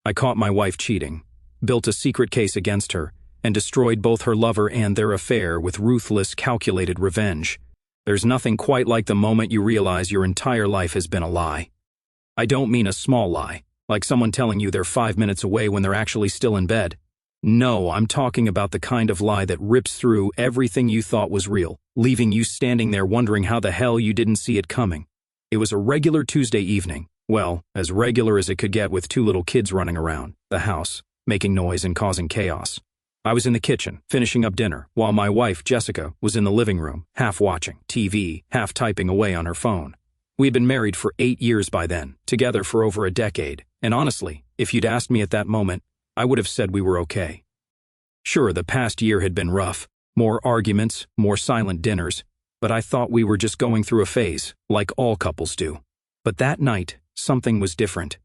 I caught my wife cheating, built a secret case against her, and destroyed both her lover and their affair with ruthless, calculated revenge. There's nothing quite like the moment you realize your entire life has been a lie. I don't mean a small lie, like someone telling you they're 5 minutes away when they're actually still in bed. No, I'm talking about the kind of lie that rips through everything you thought was real, leaving you standing there wondering how the hell you didn't see it coming. It was a regular Tuesday evening. Well, as regular as it could get with 2 little kids running around the house, making noise and causing chaos. I was in the kitchen, finishing up dinner, while my wife, Jessica, was in the living room, half watching TV, half typing away on her phone. We had been married for 8 years by then, together for over a decade, and honestly, if you'd asked me at that moment, I would have said we were okay. Sure, the past year had been rough, more arguments, more silent dinners, but I thought we were just going through a phase, like all couples do. But that night, something was different.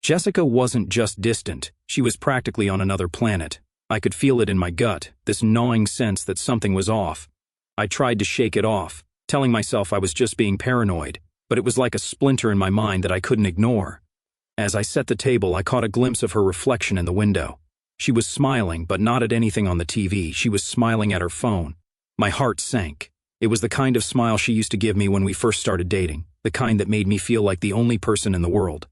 Jessica wasn't just distant, she was practically on another planet. I could feel it in my gut, this gnawing sense that something was off. I tried to shake it off, telling myself I was just being paranoid, but it was like a splinter in my mind that I couldn't ignore. As I set the table, I caught a glimpse of her reflection in the window. She was smiling, but not at anything on the TV. She was smiling at her phone. My heart sank. It was the kind of smile she used to give me when we first started dating, the kind that made me feel like the only person in the world.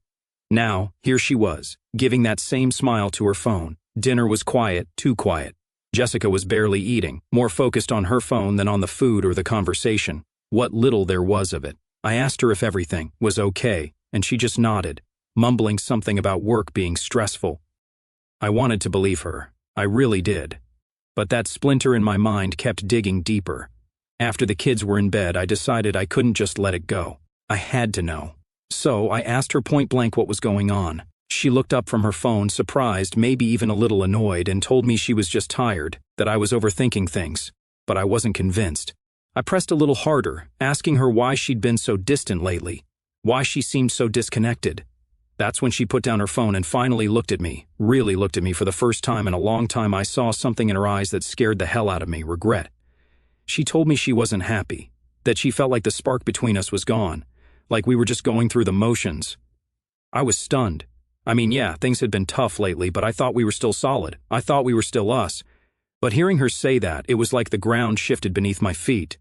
Now, here she was, giving that same smile to her phone. Dinner was quiet, too quiet. Jessica was barely eating, more focused on her phone than on the food or the conversation. What little there was of it. I asked her if everything was okay, and she just nodded, mumbling something about work being stressful. I wanted to believe her. I really did. But that splinter in my mind kept digging deeper. After the kids were in bed, I decided I couldn't just let it go. I had to know. So I asked her point blank what was going on. She looked up from her phone, surprised, maybe even a little annoyed, and told me she was just tired, that I was overthinking things. But I wasn't convinced. I pressed a little harder, asking her why she'd been so distant lately, why she seemed so disconnected. That's when she put down her phone and finally looked at me, really looked at me for the first time in a long time. I saw something in her eyes that scared the hell out of me, regret. She told me she wasn't happy, that she felt like the spark between us was gone, like we were just going through the motions. I was stunned. I mean, yeah, things had been tough lately, but I thought we were still solid. I thought we were still us. But hearing her say that, it was like the ground shifted beneath my feet.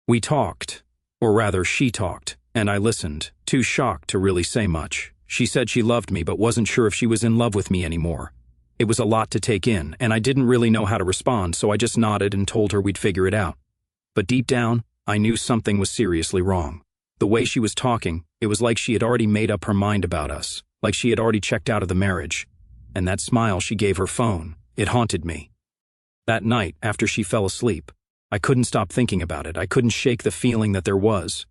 We talked, or rather she talked, and I listened, too shocked to really say much. She said she loved me but wasn't sure if she was in love with me anymore. It was a lot to take in, and I didn't really know how to respond, so I just nodded and told her we'd figure it out. But deep down, I knew something was seriously wrong. The way she was talking, it was like she had already made up her mind about us, like she had already checked out of the marriage. And that smile she gave her phone, it haunted me. That night, after she fell asleep, I couldn't stop thinking about it. I couldn't shake the feeling that there was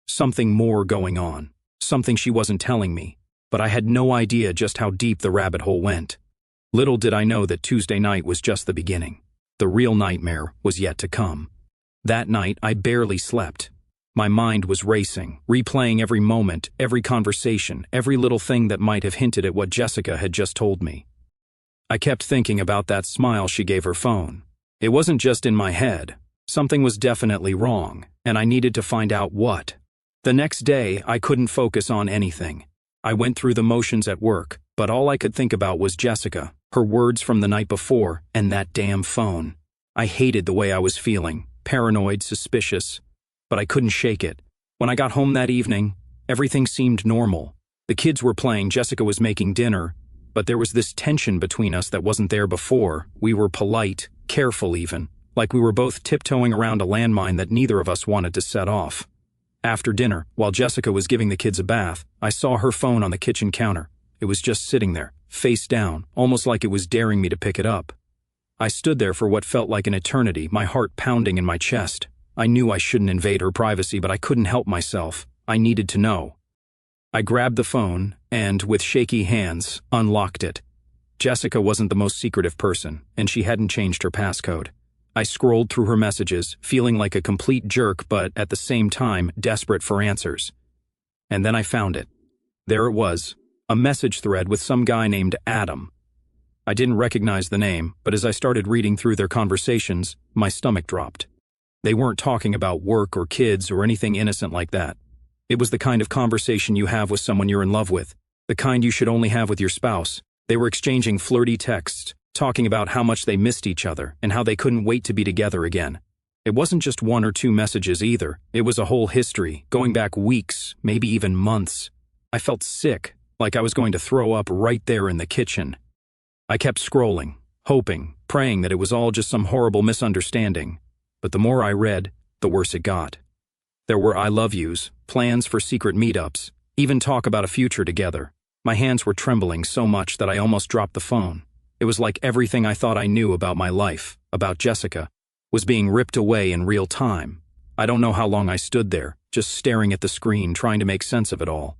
something more going on, something she wasn't telling me, but I had no idea just how deep the rabbit hole went. Little did I know that Tuesday night was just the beginning. The real nightmare was yet to come. That night, I barely slept. My mind was racing, replaying every moment, every conversation, every little thing that might have hinted at what Jessica had just told me. I kept thinking about that smile she gave her phone. It wasn't just in my head. Something was definitely wrong, and I needed to find out what. The next day, I couldn't focus on anything. I went through the motions at work, but all I could think about was Jessica, her words from the night before, and that damn phone. I hated the way I was feeling, paranoid, suspicious, but I couldn't shake it. When I got home that evening, everything seemed normal. The kids were playing, Jessica was making dinner, but there was this tension between us that wasn't there before. We were polite, careful even, like we were both tiptoeing around a landmine that neither of us wanted to set off. After dinner, while Jessica was giving the kids a bath, I saw her phone on the kitchen counter. It was just sitting there, face down, almost like it was daring me to pick it up. I stood there for what felt like an eternity, my heart pounding in my chest. I knew I shouldn't invade her privacy, but I couldn't help myself. I needed to know. I grabbed the phone and, with shaky hands, unlocked it. Jessica wasn't the most secretive person, and she hadn't changed her passcode. I scrolled through her messages, feeling like a complete jerk, but at the same time, desperate for answers. And then I found it. There it was, a message thread with some guy named Adam. I didn't recognize the name, but as I started reading through their conversations, my stomach dropped. They weren't talking about work or kids or anything innocent like that. It was the kind of conversation you have with someone you're in love with, the kind you should only have with your spouse. They were exchanging flirty texts, talking about how much they missed each other and how they couldn't wait to be together again. It wasn't just one or two messages either. It was a whole history, going back weeks, maybe even months. I felt sick, like I was going to throw up right there in the kitchen. I kept scrolling, hoping, praying that it was all just some horrible misunderstanding. But the more I read, the worse it got. There were I love yous, plans for secret meetups, even talk about a future together. My hands were trembling so much that I almost dropped the phone. It was like everything I thought I knew about my life, about Jessica, was being ripped away in real time. I don't know how long I stood there, just staring at the screen, trying to make sense of it all.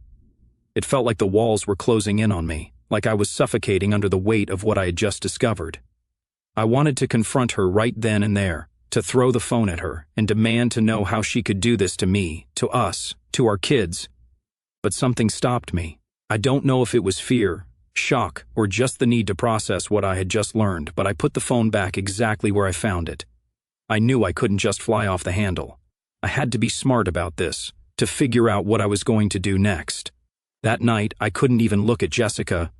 It felt like the walls were closing in on me, like I was suffocating under the weight of what I had just discovered. I wanted to confront her right then and there, to throw the phone at her and demand to know how she could do this to me, to us, to our kids. But something stopped me. I don't know if it was fear, shock, or just the need to process what I had just learned, but I put the phone back exactly where I found it. I knew I couldn't just fly off the handle. I had to be smart about this, to figure out what I was going to do next. That night, I couldn't even look at Jessica.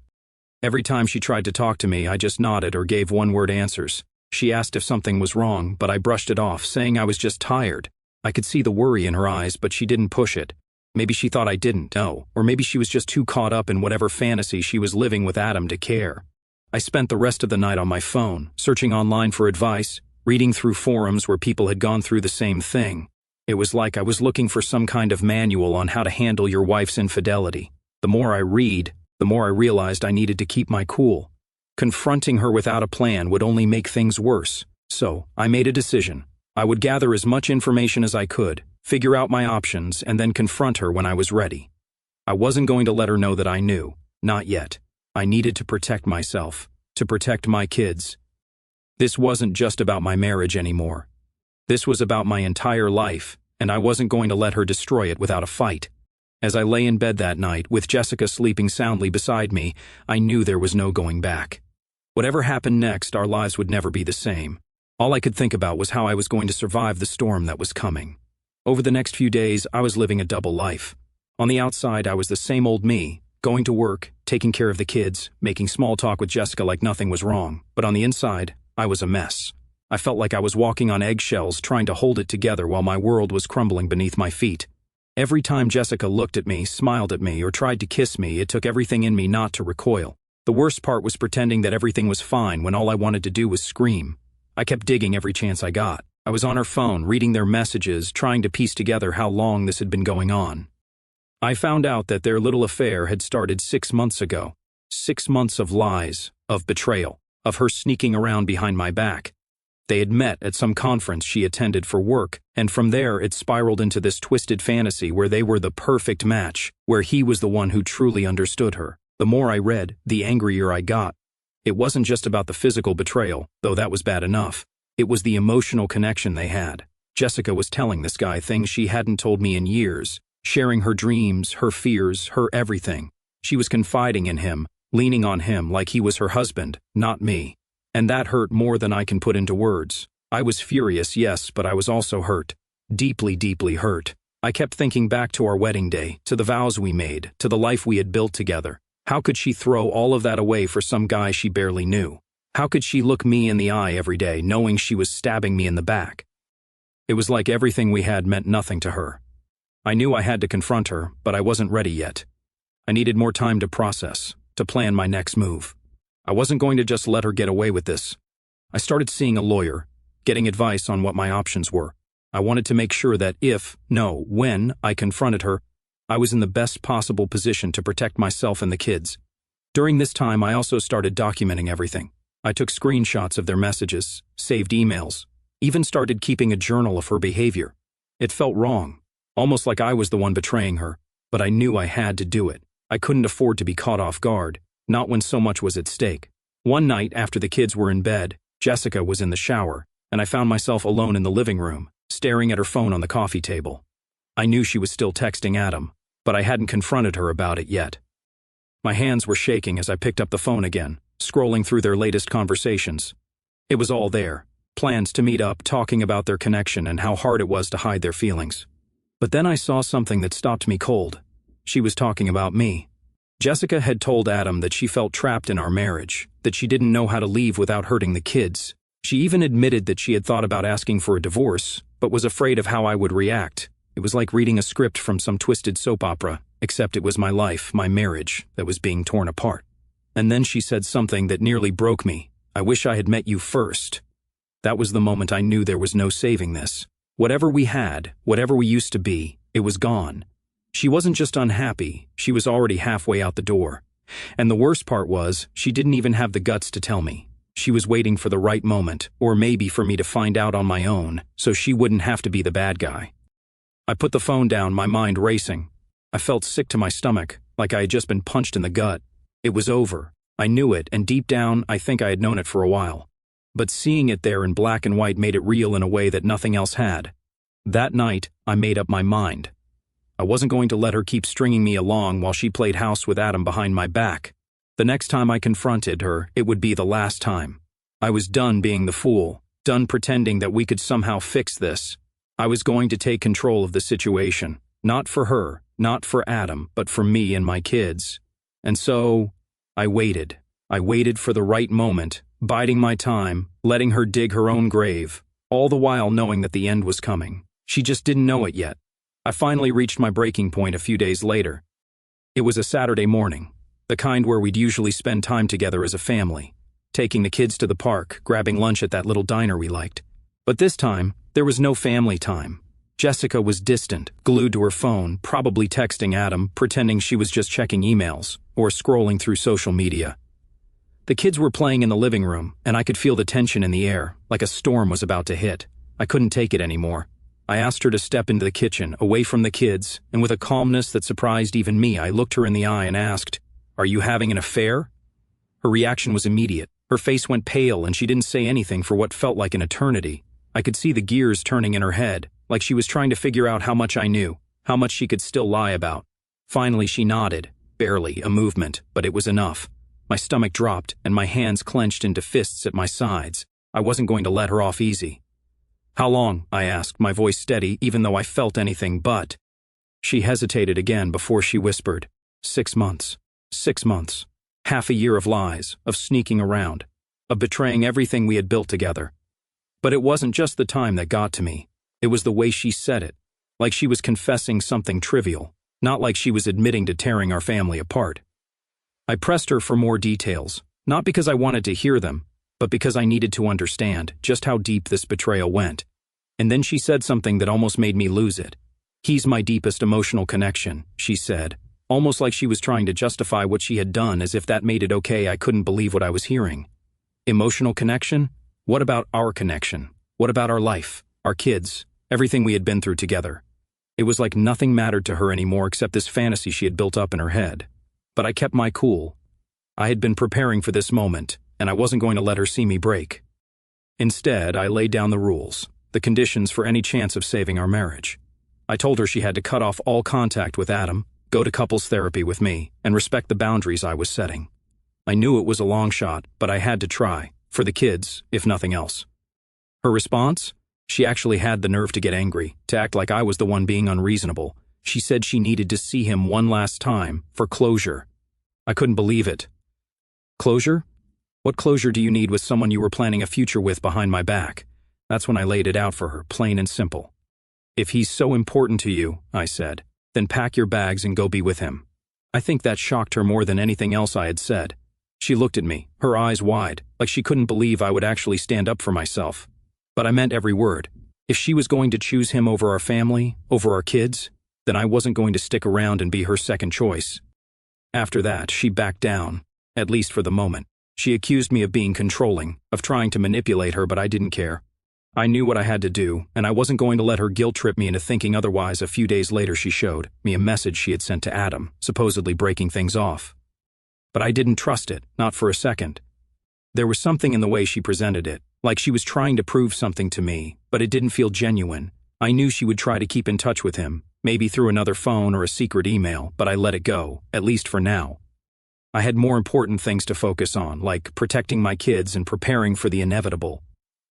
Every time she tried to talk to me, I just nodded or gave one-word answers. She asked if something was wrong, but I brushed it off, saying I was just tired. I could see the worry in her eyes, but she didn't push it. Maybe she thought I didn't know, or maybe she was just too caught up in whatever fantasy she was living with Adam to care. I spent the rest of the night on my phone, searching online for advice, reading through forums where people had gone through the same thing. It was like I was looking for some kind of manual on how to handle your wife's infidelity. The more I read, the more I realized I needed to keep my cool. Confronting her without a plan would only make things worse. So, I made a decision. I would gather as much information as I could, figure out my options, and then confront her when I was ready. I wasn't going to let her know that I knew. Not yet. I needed to protect myself, to protect my kids. This wasn't just about my marriage anymore. This was about my entire life, and I wasn't going to let her destroy it without a fight. As I lay in bed that night, with Jessica sleeping soundly beside me, I knew there was no going back. Whatever happened next, our lives would never be the same. All I could think about was how I was going to survive the storm that was coming. Over the next few days, I was living a double life. On the outside, I was the same old me, going to work, taking care of the kids, making small talk with Jessica like nothing was wrong. But on the inside, I was a mess. I felt like I was walking on eggshells, trying to hold it together while my world was crumbling beneath my feet. Every time Jessica looked at me, smiled at me, or tried to kiss me, it took everything in me not to recoil. The worst part was pretending that everything was fine when all I wanted to do was scream. I kept digging every chance I got. I was on her phone, reading their messages, trying to piece together how long this had been going on. I found out that their little affair had started 6 months ago. 6 months of lies, of betrayal, of her sneaking around behind my back. They had met at some conference she attended for work, and from there it spiraled into this twisted fantasy where they were the perfect match, where he was the one who truly understood her. The more I read, the angrier I got. It wasn't just about the physical betrayal, though that was bad enough. It was the emotional connection they had. Jessica was telling this guy things she hadn't told me in years, sharing her dreams, her fears, her everything. She was confiding in him, leaning on him like he was her husband, not me. And that hurt more than I can put into words. I was furious, yes, but I was also hurt. Deeply, deeply hurt. I kept thinking back to our wedding day, to the vows we made, to the life we had built together. How could she throw all of that away for some guy she barely knew? How could she look me in the eye every day, knowing she was stabbing me in the back? It was like everything we had meant nothing to her. I knew I had to confront her, but I wasn't ready yet. I needed more time to process, to plan my next move. I wasn't going to just let her get away with this. I started seeing a lawyer, getting advice on what my options were. I wanted to make sure that when I confronted her, I was in the best possible position to protect myself and the kids. During this time, I also started documenting everything. I took screenshots of their messages, saved emails, even started keeping a journal of her behavior. It felt wrong, almost like I was the one betraying her, but I knew I had to do it. I couldn't afford to be caught off guard, not when so much was at stake. One night, after the kids were in bed, Jessica was in the shower, and I found myself alone in the living room, staring at her phone on the coffee table. I knew she was still texting Adam, but I hadn't confronted her about it yet. My hands were shaking as I picked up the phone again, scrolling through their latest conversations. It was all there, plans to meet up, talking about their connection and how hard it was to hide their feelings. But then I saw something that stopped me cold. She was talking about me. Jessica had told Adam that she felt trapped in our marriage, that she didn't know how to leave without hurting the kids. She even admitted that she had thought about asking for a divorce, but was afraid of how I would react. It was like reading a script from some twisted soap opera, except it was my life, my marriage, that was being torn apart. And then she said something that nearly broke me. "I wish I had met you first." That was the moment I knew there was no saving this. Whatever we had, whatever we used to be, it was gone. She wasn't just unhappy, she was already halfway out the door. And the worst part was, she didn't even have the guts to tell me. She was waiting for the right moment, or maybe for me to find out on my own, so she wouldn't have to be the bad guy. I put the phone down, my mind racing. I felt sick to my stomach, like I had just been punched in the gut. It was over. I knew it, and deep down, I think I had known it for a while. But seeing it there in black and white made it real in a way that nothing else had. That night, I made up my mind. I wasn't going to let her keep stringing me along while she played house with Adam behind my back. The next time I confronted her, it would be the last time. I was done being the fool, done pretending that we could somehow fix this. I was going to take control of the situation, not for her, not for Adam, but for me and my kids. And so, I waited. I waited for the right moment, biding my time, letting her dig her own grave, all the while knowing that the end was coming. She just didn't know it yet. I finally reached my breaking point a few days later. It was a Saturday morning, the kind where we'd usually spend time together as a family, taking the kids to the park, grabbing lunch at that little diner we liked. But this time, there was no family time. Jessica was distant, glued to her phone, probably texting Adam, pretending she was just checking emails, or scrolling through social media. The kids were playing in the living room, and I could feel the tension in the air, like a storm was about to hit. I couldn't take it anymore. I asked her to step into the kitchen, away from the kids, and with a calmness that surprised even me, I looked her in the eye and asked, "Are you having an affair?" Her reaction was immediate. Her face went pale and she didn't say anything for what felt like an eternity. I could see the gears turning in her head, like she was trying to figure out how much I knew, how much she could still lie about. Finally she nodded, barely a movement, but it was enough. My stomach dropped and my hands clenched into fists at my sides. I wasn't going to let her off easy. "How long?" I asked, my voice steady, even though I felt anything but. She hesitated again before she whispered, 6 months. 6 months. Half a year of lies, of sneaking around, of betraying everything we had built together. But it wasn't just the time that got to me. It was the way she said it, like she was confessing something trivial, not like she was admitting to tearing our family apart. I pressed her for more details, not because I wanted to hear them, but because I needed to understand just how deep this betrayal went. And then she said something that almost made me lose it. "He's my deepest emotional connection," she said, almost like she was trying to justify what she had done as if that made it okay. I couldn't believe what I was hearing. Emotional connection? What about our connection? What about our life, our kids, everything we had been through together? It was like nothing mattered to her anymore except this fantasy she had built up in her head. But I kept my cool. I had been preparing for this moment, and I wasn't going to let her see me break. Instead, I laid down the rules, the conditions for any chance of saving our marriage. I told her she had to cut off all contact with Adam, go to couples therapy with me, and respect the boundaries I was setting. I knew it was a long shot, but I had to try, for the kids, if nothing else. Her response? She actually had the nerve to get angry, to act like I was the one being unreasonable. She said she needed to see him one last time, for closure. I couldn't believe it. Closure? What closure do you need with someone you were planning a future with behind my back? That's when I laid it out for her, plain and simple. "If he's so important to you," I said, "then pack your bags and go be with him." I think that shocked her more than anything else I had said. She looked at me, her eyes wide, like she couldn't believe I would actually stand up for myself. But I meant every word. If she was going to choose him over our family, over our kids, then I wasn't going to stick around and be her second choice. After that, she backed down, at least for the moment. She accused me of being controlling, of trying to manipulate her, but I didn't care. I knew what I had to do, and I wasn't going to let her guilt trip me into thinking otherwise. A few days later, she showed me a message she had sent to Adam, supposedly breaking things off. But I didn't trust it, not for a second. There was something in the way she presented it, like she was trying to prove something to me, but it didn't feel genuine. I knew she would try to keep in touch with him, maybe through another phone or a secret email, but I let it go, at least for now. I had more important things to focus on, like protecting my kids and preparing for the inevitable.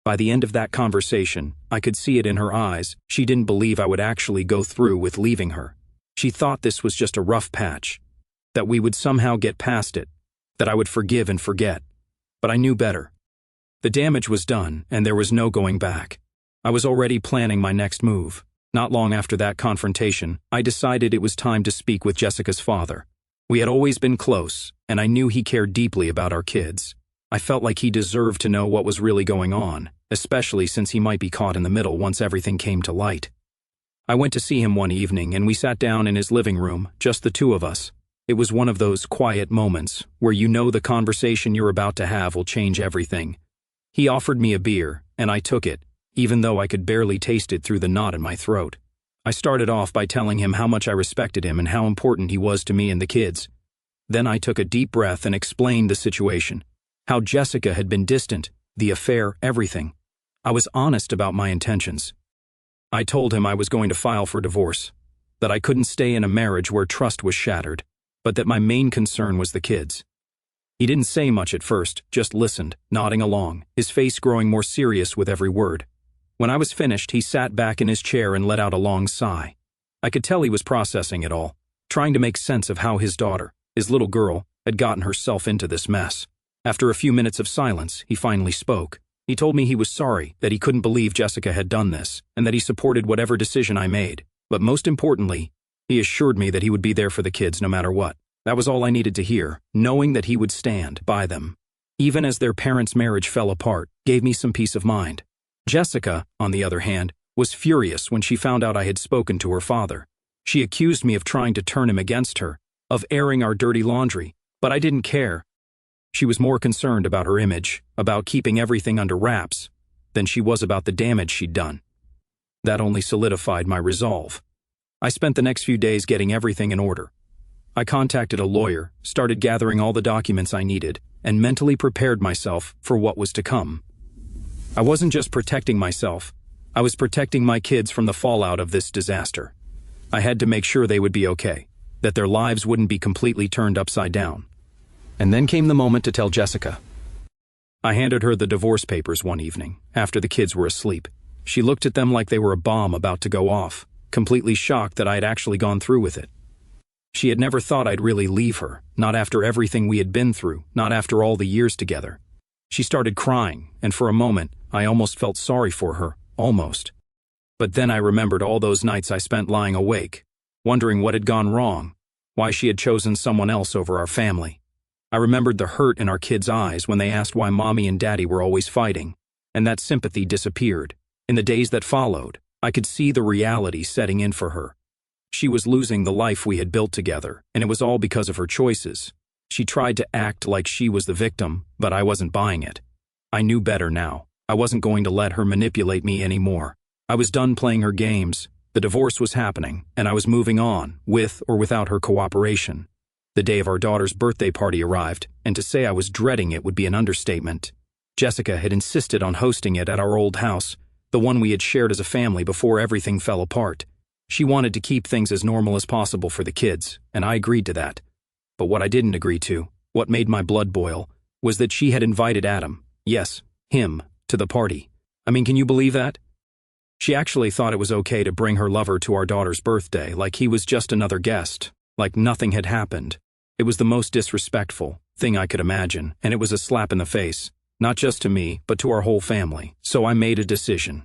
By the end of that conversation, I could see it in her eyes. She didn't believe I would actually go through with leaving her. She thought this was just a rough patch. that we would somehow get past it, that I would forgive and forget. But I knew better. The damage was done, and there was no going back. I was already planning my next move. Not long after that confrontation, I decided it was time to speak with Jessica's father. We had always been close, and I knew he cared deeply about our kids. I felt like he deserved to know what was really going on, especially since he might be caught in the middle once everything came to light. I went to see him one evening, and we sat down in his living room, just the two of us. It was one of those quiet moments where you know the conversation you're about to have will change everything. He offered me a beer, and I took it, even though I could barely taste it through the knot in my throat. I started off by telling him how much I respected him and how important he was to me and the kids. Then I took a deep breath and explained the situation, how Jessica had been distant, the affair, everything. I was honest about my intentions. I told him I was going to file for divorce, that I couldn't stay in a marriage where trust was shattered, but that my main concern was the kids. He didn't say much at first, just listened, nodding along, his face growing more serious with every word. When I was finished, he sat back in his chair and let out a long sigh. I could tell he was processing it all, trying to make sense of how his daughter, his little girl, had gotten herself into this mess. After a few minutes of silence, he finally spoke. He told me he was sorry, that he couldn't believe Jessica had done this, and that he supported whatever decision I made. But most importantly, he assured me that he would be there for the kids no matter what. That was all I needed to hear, knowing that he would stand by them. Even as their parents' marriage fell apart, gave me some peace of mind. Jessica, on the other hand, was furious when she found out I had spoken to her father. She accused me of trying to turn him against her, of airing our dirty laundry, but I didn't care. She was more concerned about her image, about keeping everything under wraps, than she was about the damage she'd done. That only solidified my resolve. I spent the next few days getting everything in order. I contacted a lawyer, started gathering all the documents I needed, and mentally prepared myself for what was to come. I wasn't just protecting myself, I was protecting my kids from the fallout of this disaster. I had to make sure they would be okay, that their lives wouldn't be completely turned upside down. And then came the moment to tell Jessica. I handed her the divorce papers one evening, after the kids were asleep. She looked at them like they were a bomb about to go off, completely shocked that I had actually gone through with it. She had never thought I'd really leave her, not after everything we had been through, not after all the years together. She started crying, and for a moment, I almost felt sorry for her, almost. But then I remembered all those nights I spent lying awake, wondering what had gone wrong, why she had chosen someone else over our family. I remembered the hurt in our kids' eyes when they asked why Mommy and Daddy were always fighting, and that sympathy disappeared. In the days that followed, I could see the reality setting in for her. She was losing the life we had built together, and it was all because of her choices. She tried to act like she was the victim, but I wasn't buying it. I knew better now. I wasn't going to let her manipulate me anymore. I was done playing her games. The divorce was happening, and I was moving on, with or without her cooperation. The day of our daughter's birthday party arrived, and to say I was dreading it would be an understatement. Jessica had insisted on hosting it at our old house, the one we had shared as a family before everything fell apart. She wanted to keep things as normal as possible for the kids, and I agreed to that. But what I didn't agree to, what made my blood boil, was that she had invited Adam, yes, him, to the party. I mean, can you believe that? She actually thought it was okay to bring her lover to our daughter's birthday, like he was just another guest, like nothing had happened. It was the most disrespectful thing I could imagine, and it was a slap in the face, not just to me, but to our whole family. So I made a decision.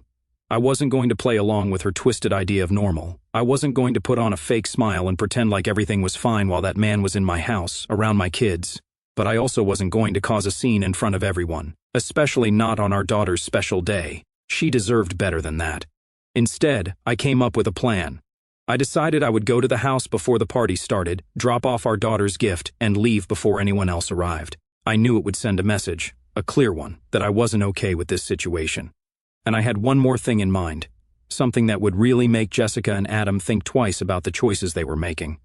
I wasn't going to play along with her twisted idea of normal. I wasn't going to put on a fake smile and pretend like everything was fine while that man was in my house, around my kids. But I also wasn't going to cause a scene in front of everyone, especially not on our daughter's special day. She deserved better than that. Instead, I came up with a plan. I decided I would go to the house before the party started, drop off our daughter's gift, and leave before anyone else arrived. I knew it would send a message, a clear one, that I wasn't okay with this situation. And I had one more thing in mind, something that would really make Jessica and Adam think twice about the choices they were making.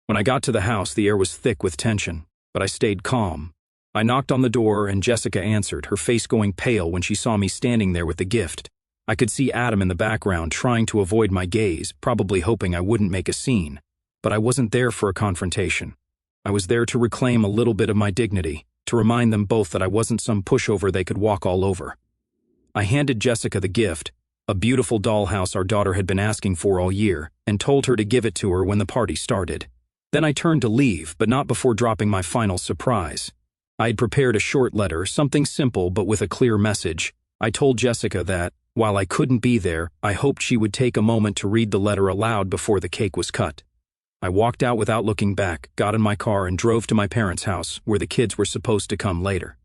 When I got to the house, the air was thick with tension, but I stayed calm. I knocked on the door and Jessica answered, her face going pale when she saw me standing there with the gift. I could see Adam in the background trying to avoid my gaze, probably hoping I wouldn't make a scene. But I wasn't there for a confrontation. I was there to reclaim a little bit of my dignity, to remind them both that I wasn't some pushover they could walk all over. I handed Jessica the gift, a beautiful dollhouse our daughter had been asking for all year, and told her to give it to her when the party started. Then I turned to leave, but not before dropping my final surprise. I had prepared a short letter, something simple but with a clear message. I told Jessica that, while I couldn't be there, I hoped she would take a moment to read the letter aloud before the cake was cut. I walked out without looking back, got in my car, and drove to my parents' house, where the kids were supposed to come later.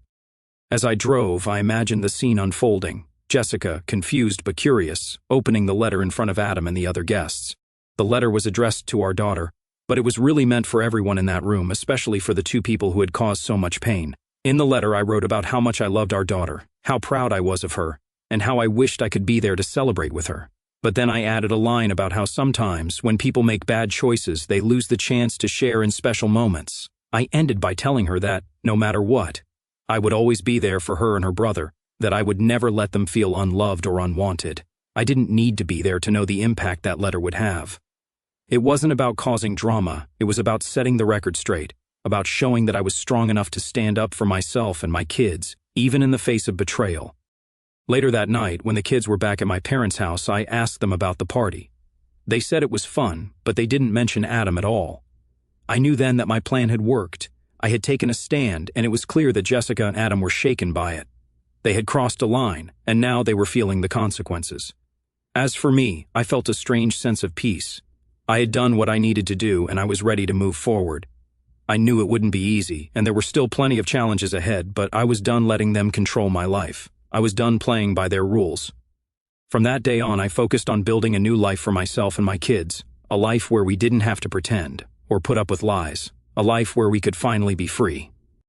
As I drove, I imagined the scene unfolding. Jessica, confused but curious, opening the letter in front of Adam and the other guests. The letter was addressed to our daughter, but it was really meant for everyone in that room, especially for the two people who had caused so much pain. In the letter, I wrote about how much I loved our daughter, how proud I was of her, and how I wished I could be there to celebrate with her. But then I added a line about how sometimes, when people make bad choices, they lose the chance to share in special moments. I ended by telling her that, no matter what, I would always be there for her and her brother, that I would never let them feel unloved or unwanted. I didn't need to be there to know the impact that letter would have. It wasn't about causing drama, it was about setting the record straight, about showing that I was strong enough to stand up for myself and my kids, even in the face of betrayal. Later that night, when the kids were back at my parents' house, I asked them about the party. They said it was fun, but they didn't mention Adam at all. I knew then that my plan had worked. I had taken a stand, and it was clear that Jessica and Adam were shaken by it. They had crossed a line, and now they were feeling the consequences. As for me, I felt a strange sense of peace. I had done what I needed to do, and I was ready to move forward. I knew it wouldn't be easy, and there were still plenty of challenges ahead, but I was done letting them control my life. I was done playing by their rules. From that day on, I focused on building a new life for myself and my kids, a life where we didn't have to pretend or put up with lies, a life where we could finally be free.